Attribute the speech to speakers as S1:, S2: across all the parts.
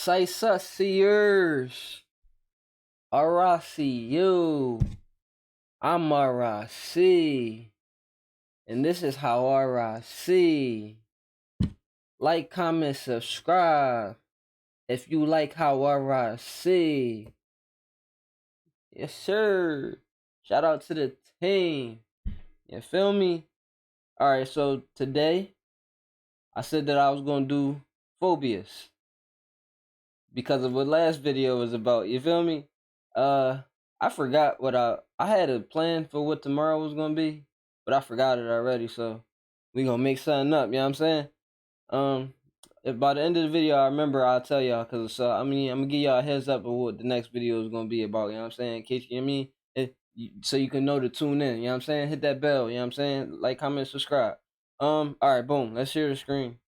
S1: Sightseers. OurEyeSee, you. I'm OurEyeSee. And this is how OurEyeSee. Like, comment, subscribe. If you like how OurEyeSee. Yes, sir. Shout out to the team. You feel me? Alright, so today I said that I was gonna do phobias. Because of what last video was about. You feel me? I forgot what I had a plan for what tomorrow was gonna be, but I forgot it already, so we gonna make something up, you know what I'm saying? If by the end of the video I remember, I'll tell y'all, cause I'm gonna give y'all a heads up of what the next video is gonna be about, you know what I'm saying? In case you know what I mean, so you can know to tune in, you know what I'm saying? Hit that bell, you know what I'm saying? Like, comment, subscribe. Alright, boom, let's share the screen.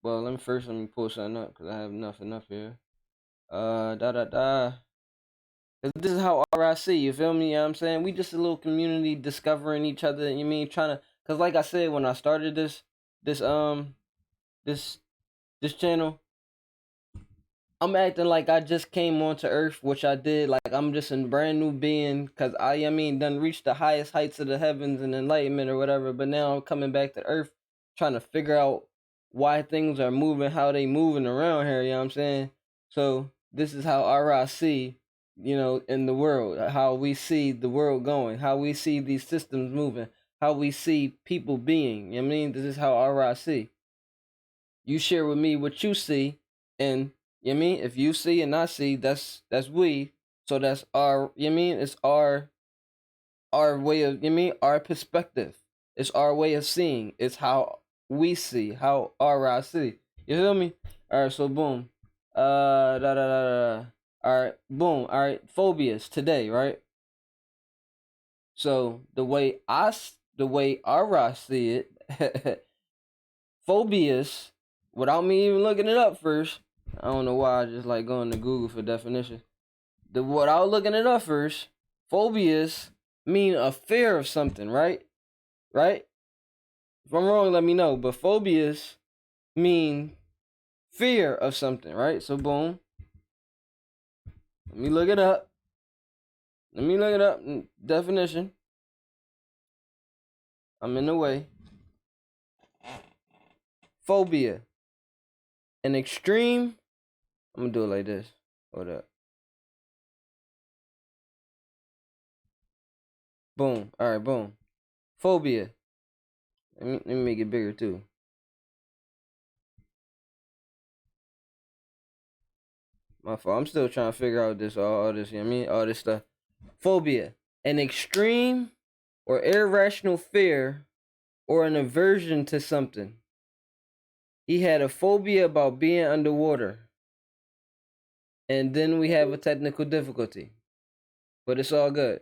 S1: Well, let me pull something up, cause I have enough here. Cause this is how OurEyeSee, you feel me? You know what I'm saying? We just a little community discovering each other, you mean, trying to, cause like I said, when I started this channel, I'm acting like I just came onto Earth, which I did, like I'm just a brand new being, cause I mean, done reached the highest heights of the heavens and enlightenment or whatever, but now I'm coming back to Earth, trying to figure out why things are moving, how they moving around here, you know what I'm saying? So, this is how OurEyeSee, you know, in the world, how we see the world going, how we see these systems moving, how we see people being, you know what I mean? This is how OurEyeSee. You share with me what you see, and you know what I mean? If you see and I see, that's we. So that's our, you know what I mean? It's our way of, you know what I mean? Our perspective. It's our way of seeing. It's how we see, how OurEyeSee. You feel me? Alright, so boom. Alright, boom. Alright, phobias today, right? So the way OurEyeSee see it, phobias, without me even looking it up first. I don't know why I just like going to Google for definition. Without looking it up first, phobias mean a fear of something, right? Right? If I'm wrong, let me know. But phobias mean fear of something, right? So boom. Let me look it up. Definition. I'm in the way. Phobia. An extreme. I'm gonna do it like this. Hold up. Boom. Alright, boom. Phobia. Let me make it bigger too. My fault. I'm still trying to figure out this all this, you know what I mean? All this stuff. Phobia. An extreme or irrational fear or an aversion to something. He had a phobia about being underwater. And then we have a technical difficulty. But it's all good.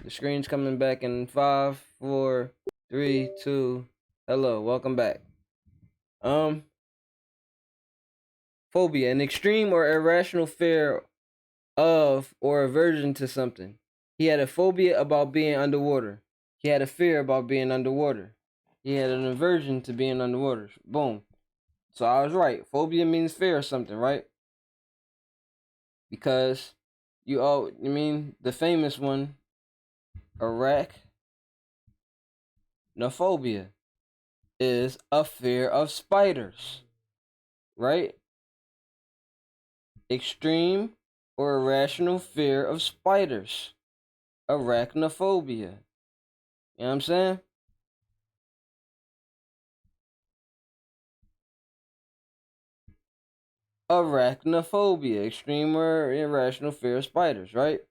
S1: The screen's coming back in 5, 4, 3, 2. Hello, welcome back. Phobia, an extreme or irrational fear of or aversion to something. He had a phobia about being underwater. He had a fear about being underwater. He had an aversion to being underwater. Boom. So I was right. Phobia means fear of something, right? Because you mean the famous one, arachnophobia, is a fear of spiders, right? Extreme or irrational fear of spiders. Arachnophobia. You know what I'm saying? Arachnophobia. Extreme or irrational fear of spiders, right?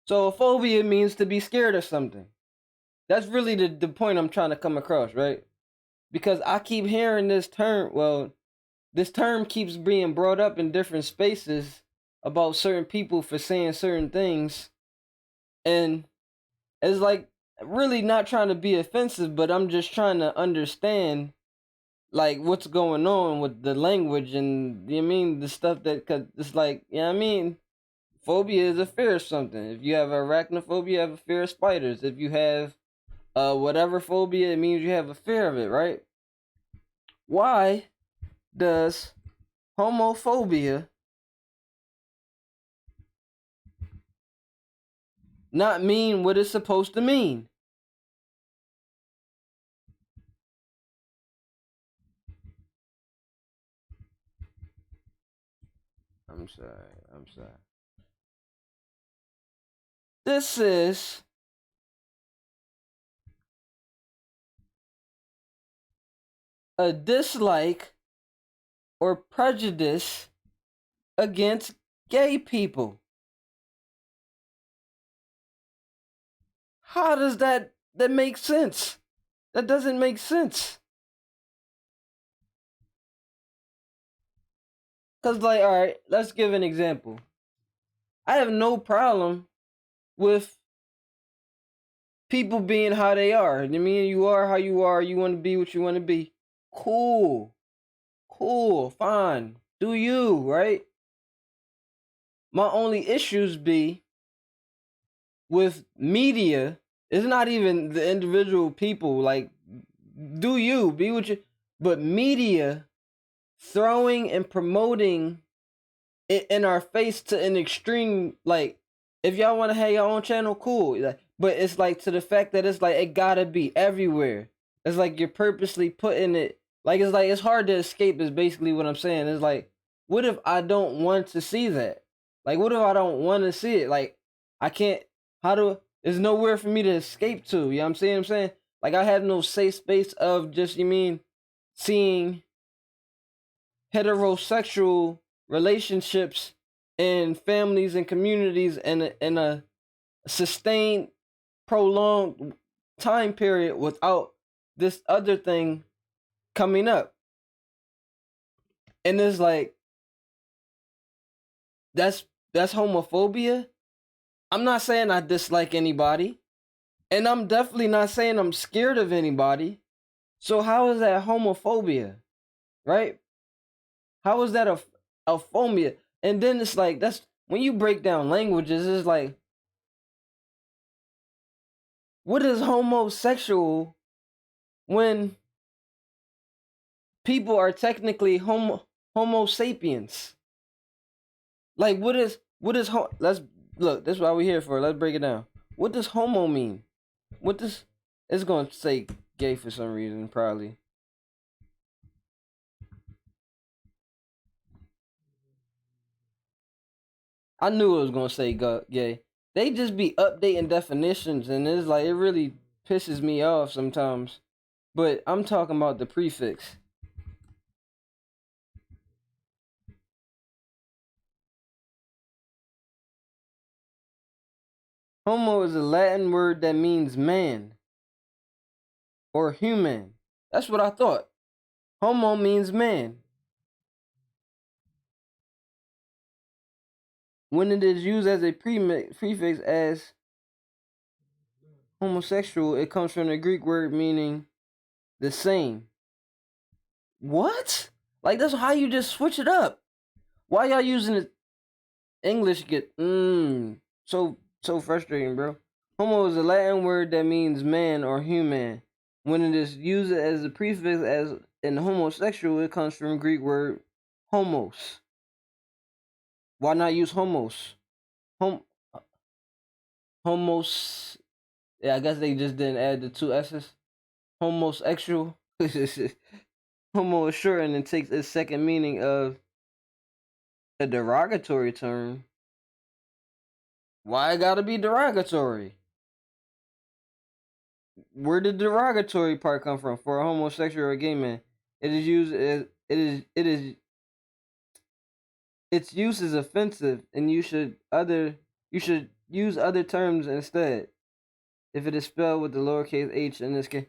S1: So a phobia means to be scared of something. That's really the point I'm trying to come across, right? Because I keep hearing this term, this term keeps being brought up in different spaces about certain people for saying certain things. And it's like really not trying to be offensive, but I'm just trying to understand like what's going on with the language and you know what I mean the stuff that, cause it's like, you know what I mean, phobia is a fear of something. If you have arachnophobia, you have a fear of spiders. If you have whatever phobia, it means you have a fear of it, right? Why does homophobia not mean what it's supposed to mean? I'm sorry. This is a dislike or prejudice against gay people. How does that make sense? That doesn't make sense. Cause like, all right, let's give an example. I have no problem with people being how they are. I mean, you are how you are. You want to be what you want to be. Cool, fine. Do you, right? My only issues be with media. It's not even the individual people. Like, do you be what you? But media throwing and promoting it in our face to an extreme. Like, if y'all want to have your own channel, cool. Like, but it's like to the fact that it's like it gotta be everywhere. It's like you're purposely putting it. Like it's hard to escape. Is basically what I'm saying. It's like, what if I don't want to see that? Like, what if I don't want to see it? Like, I can't. How do? There's nowhere for me to escape to. You know what I'm saying? Like, I have no safe space of just, you mean, seeing heterosexual relationships and families and communities in a sustained, prolonged time period without this other thing coming up. And it's like, that's homophobia. I'm not saying I dislike anybody, and I'm definitely not saying I'm scared of anybody. So how is that homophobia, right? How is that a phobia? And then it's like, that's when you break down languages. It's like, what is homosexual when people are technically homo sapiens? Like, let's look, that's why we're here for. Let's break it down. What does homo mean? What does It's gonna say gay for some reason, probably. I knew it was gonna say gay. They just be updating definitions, and it's like, it really pisses me off sometimes. But I'm talking about the prefix. Homo is a Latin word that means man or human. That's what I thought. Homo means man. When it is used as a prefix as homosexual, it comes from the Greek word meaning the same. What? Like, that's how you just switch it up. Why y'all using it? English get so frustrating, bro. Homo is a Latin word that means man or human. When it is used as a prefix as in homosexual, it comes from Greek word homos. Why not use homos? Homos. Yeah, I guess they just didn't add the two S's. Homosexual. Homo is shortened and takes its second meaning of a derogatory term. Why it gotta be derogatory? Where did the derogatory part come from for a homosexual or a gay man? It is used as its use is offensive, and you should use other terms instead. If it is spelled with the lowercase h in this case,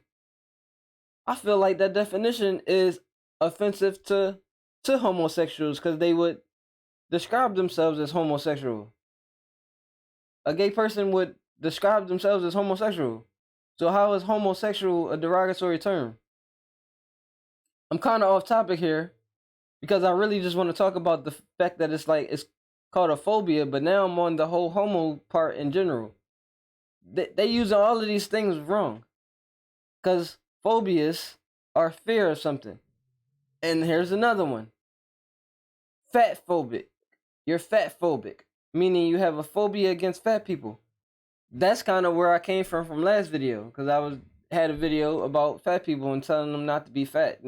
S1: I feel like that definition is offensive to homosexuals because they would describe themselves as homosexual. A gay person would describe themselves as homosexual. So how is homosexual a derogatory term? I'm kind of off topic here because I really just want to talk about the fact that it's called a phobia, but now I'm on the whole homo part in general. They using all of these things wrong because phobias are fear of something. And here's another one. fat phobic. You're fat phobic, meaning you have a phobia against fat people. That's kind of where I came from last video, because I had a video about fat people and telling them not to be fat,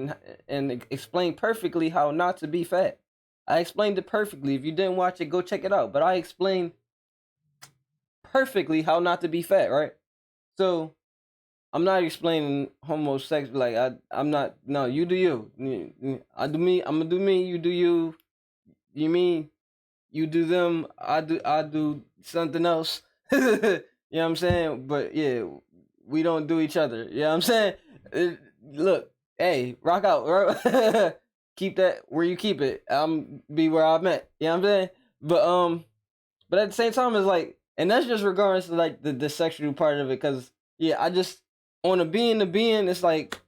S1: and explained perfectly how not to be fat. I explained it perfectly. If you didn't watch it, go check it out. But I explained perfectly how not to be fat, right? So I'm not explaining homosexual. Like I'm not. No, you do you. I do me. I'm gonna do me. You do you. You mean you do them? I do something else. You know what I'm saying? But yeah, we don't do each other. You know what I'm saying? Look, hey, rock out. Keep that where you keep it. I'm be where I'm at. You know what I'm saying? But at the same time, it's like, and that's just regardless of like the sexual part of it, because yeah, I just on a being to being, it's like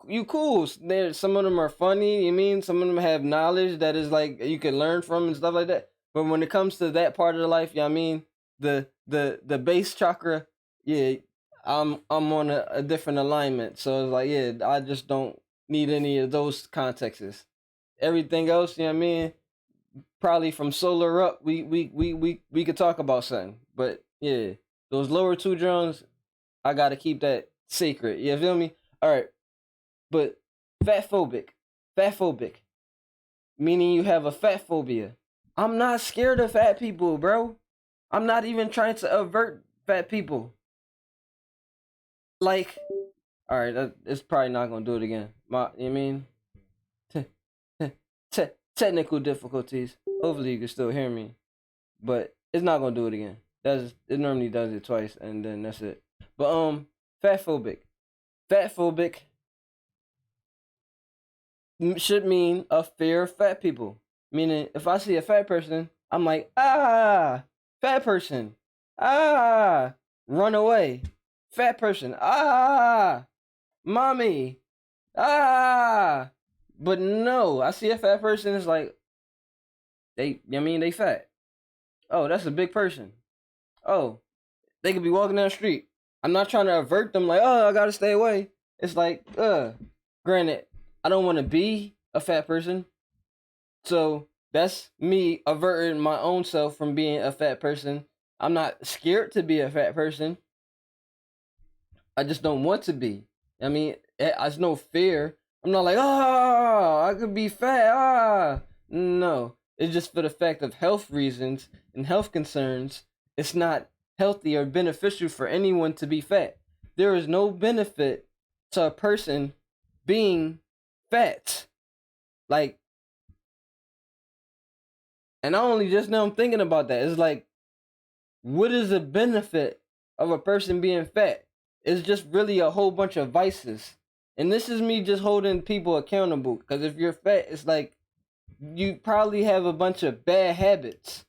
S1: you cool. Some of them are funny. You mean some of them have knowledge that is like you can learn from and stuff like that. But when it comes to that part of the life, you know what I mean, the base chakra, yeah, I'm on a different alignment. So it's like, yeah, I just don't need any of those contexts. Everything else, you know what I mean, probably from solar up, we could talk about something. But yeah, those lower two drones, I gotta keep that secret. You feel me? All right, but fat phobic, meaning you have a fat phobia. I'm not scared of fat people, bro. I'm not even trying to avert fat people. Like, all right, it's probably not gonna do it again. You mean? Technical difficulties. Hopefully you can still hear me, but it's not gonna do it again. It normally does it twice, and then that's it. But fat phobic should mean a fear of fat people. Meaning, if I see a fat person, I'm like, fat person, run away. Fat person, mommy, But no, I see a fat person, it's like, they fat. Oh, that's a big person. Oh, they could be walking down the street. I'm not trying to avert them like, oh, I gotta stay away. It's like, granted, I don't want to be a fat person. So that's me averting my own self from being a fat person. I'm not scared to be a fat person. I just don't want to be. I mean, there's no fear. I'm not like, I could be fat. No, it's just for the fact of health reasons and health concerns. It's not healthy or beneficial for anyone to be fat. There is no benefit to a person being fat. Like, and I only just now I'm thinking about that. It's like, what is the benefit of a person being fat? It's just really a whole bunch of vices. And this is me just holding people accountable. Because if you're fat, it's like you probably have a bunch of bad habits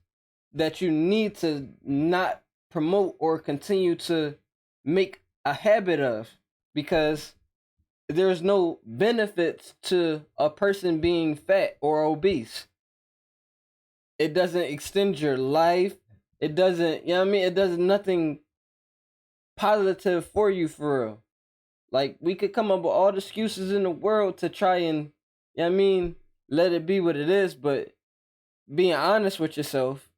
S1: that you need to not promote or continue to make a habit of. Because there's no benefits to a person being fat or obese. It doesn't extend your life. It doesn't, you know what I mean? It does nothing positive for you, for real. Like, we could come up with all the excuses in the world to try and, you know what I mean, let it be what it is, but being honest with yourself,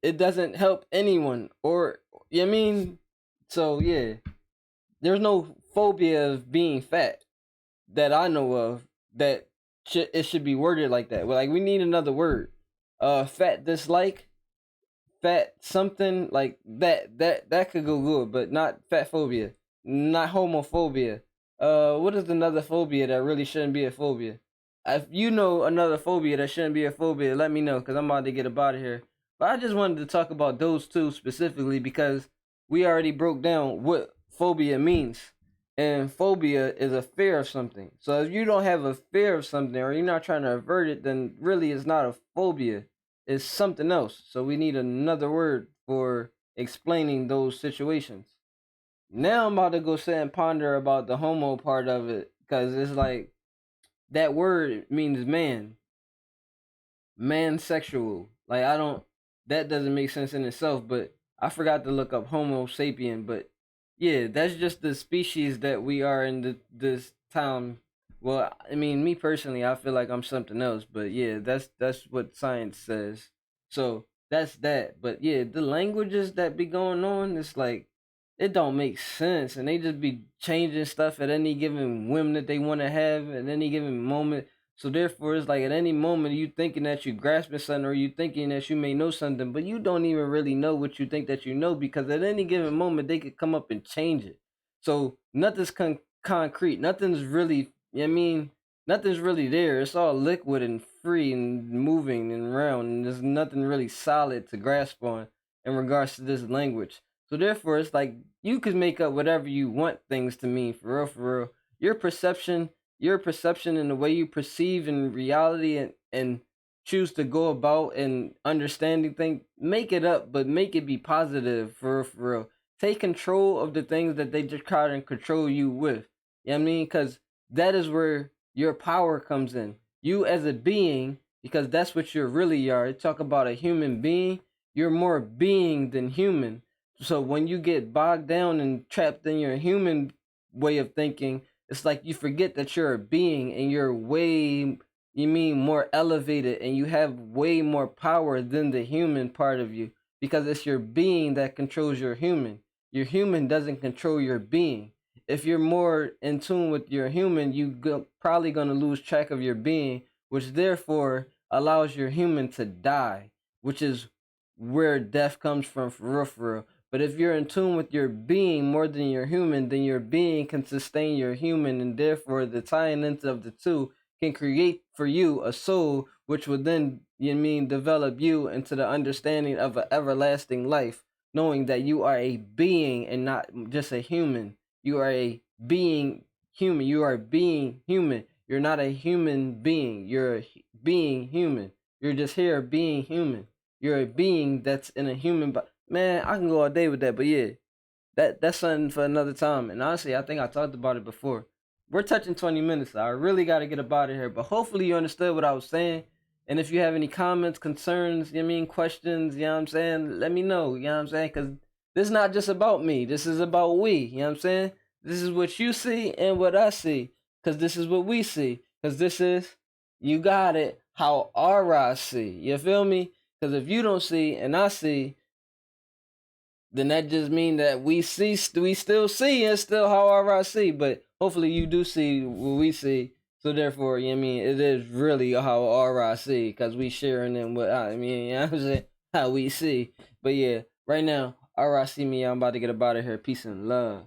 S1: it doesn't help anyone. Or, you know what I mean? So, yeah, there's no phobia of being fat that I know of that it should be worded like that. Well, like, we need another word. Fat dislike, fat something like that could go good, but not fat phobia, not homophobia. What is another phobia that really shouldn't be a phobia? If you know another phobia that shouldn't be a phobia, let me know, because I'm about to get up out of here. But I just wanted to talk about those two specifically because we already broke down what phobia means. And phobia is a fear of something. So if you don't have a fear of something or you're not trying to avert it, then really it's not a phobia. It's something else. So we need another word for explaining those situations. Now I'm about to go sit and ponder about the homo part of it, because it's like that word means man, sexual. Like, that doesn't make sense in itself, but I forgot to look up Homo sapien. But yeah, that's just the species that we are in this time Well, I mean, me personally, I feel like I'm something else, but yeah, that's what science says. So that's that. But yeah, the languages that be going on, it's like it don't make sense, and they just be changing stuff at any given whim that they want to have at any given moment. So therefore, it's like at any moment you thinking that you grasping something, or you thinking that you may know something, but you don't even really know what you think that you know, because at any given moment they could come up and change it. So nothing's concrete. Nothing's really, I mean, nothing's really there. It's all liquid and free and moving and round, and there's nothing really solid to grasp on in regards to this language. So therefore, it's like you could make up whatever you want things to mean, for real, for real. Your perception, and the way you perceive in reality, and choose to go about and understanding things, make it up, but make it be positive, for real, for real. Take control of the things that they just try to control you with. You know what I mean? Because that is where your power comes in. You as a being, because that's what you really are. You talk about a human being, you're more being than human. So when you get bogged down and trapped in your human way of thinking, it's like you forget that you're a being, and you're way, you mean, more elevated, and you have way more power than the human part of you, because it's your being that controls your human. Your human doesn't control your being. If you're more in tune with your human, probably going to lose track of your being, which therefore allows your human to die, which is where death comes from, for real, for real. But if you're in tune with your being more than your human, then your being can sustain your human, and therefore the tying into of the two can create for you a soul, which would then, you mean, develop you into the understanding of an everlasting life, knowing that you are a being and not just a human. You are a being human. You are being human. You're not a human being. You're a being human. You're just here being human. You're a being that's in a human body. Man, I can go all day with that, but yeah, that's something for another time. And honestly, I think I talked about it before. We're touching 20 minutes. So I really got to get up out of here. But hopefully you understood what I was saying. And if you have any comments, concerns, you know what I mean, questions, you know what I'm saying, let me know, you know what I'm saying? Because this is not just about me. This is about we, you know what I'm saying? This is what you see and what I see. Because this is what we see. Because this is, you got it, how our eyes see. You feel me? Because if you don't see and I see, then that just mean that we still see, and still how I see. But hopefully you do see what we see. So therefore, you know what I mean, it is really how I see, because we sharing in what I mean, you know what I'm saying, how we see. But yeah, right now, see me, I'm about to get up out of here. Peace and love.